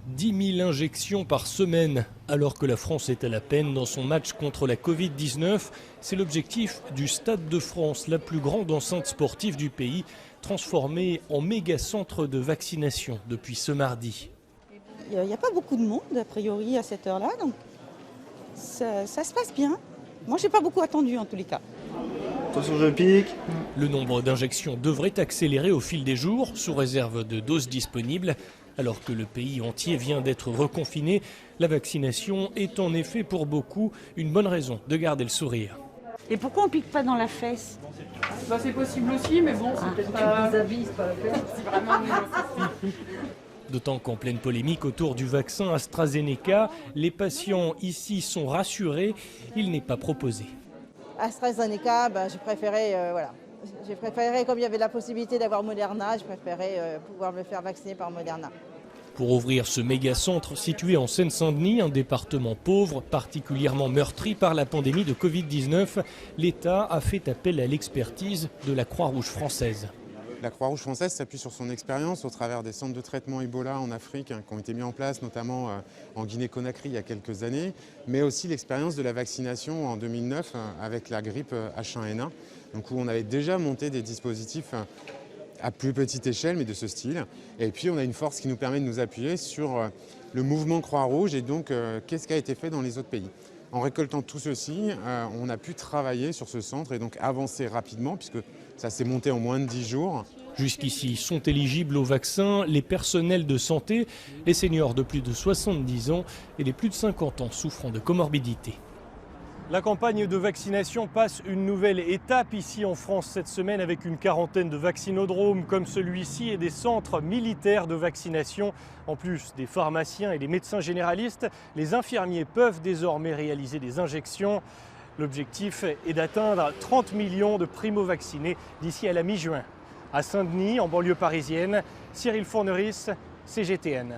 10 000 injections par semaine. Alors que la France est à la peine dans son match contre la Covid-19, c'est l'objectif du Stade de France, la plus grande enceinte sportive du pays, transformée en méga centre de vaccination depuis ce mardi. Il n'y a pas beaucoup de monde, a priori, à cette heure-là, donc ça se passe bien. Moi, je n'ai pas beaucoup attendu, en tous les cas. Attention, je pique. Le nombre d'injections devrait accélérer au fil des jours, sous réserve de doses disponibles. Alors que le pays entier vient d'être reconfiné, la vaccination est en effet pour beaucoup une bonne raison de garder le sourire. Et pourquoi on ne pique pas dans la fesse? C'est possible aussi, mais bon, c'est peut-être pas... C'est vraiment D'autant qu'en pleine polémique autour du vaccin AstraZeneca, les patients ici sont rassurés, il n'est pas proposé. AstraZeneca, j'ai préféré, J'ai préféré, comme il y avait la possibilité d'avoir Moderna, je préférais pouvoir me faire vacciner par Moderna. Pour ouvrir ce méga-centre situé en Seine-Saint-Denis, un département pauvre, particulièrement meurtri par la pandémie de Covid-19, l'État a fait appel à l'expertise de la Croix-Rouge française. La Croix-Rouge française s'appuie sur son expérience au travers des centres de traitement Ebola en Afrique qui ont été mis en place, notamment en Guinée-Conakry il y a quelques années, mais aussi l'expérience de la vaccination en 2009 avec la grippe H1N1, donc où on avait déjà monté des dispositifs à plus petite échelle, mais de ce style. Et puis on a une force qui nous permet de nous appuyer sur le mouvement Croix-Rouge et donc qu'est-ce qui a été fait dans les autres pays. En récoltant tout ceci, on a pu travailler sur ce centre et donc avancer rapidement puisque ça s'est monté en moins de 10 jours. Jusqu'ici sont éligibles au vaccin les personnels de santé, les seniors de plus de 70 ans et les plus de 50 ans souffrant de comorbidité. La campagne de vaccination passe une nouvelle étape ici en France cette semaine avec une quarantaine de vaccinodromes comme celui-ci et des centres militaires de vaccination. En plus des pharmaciens et des médecins généralistes, les infirmiers peuvent désormais réaliser des injections. L'objectif est d'atteindre 30 millions de primo-vaccinés d'ici à la mi-juin. À Saint-Denis, en banlieue parisienne, Cyril Fourneris, CGTN.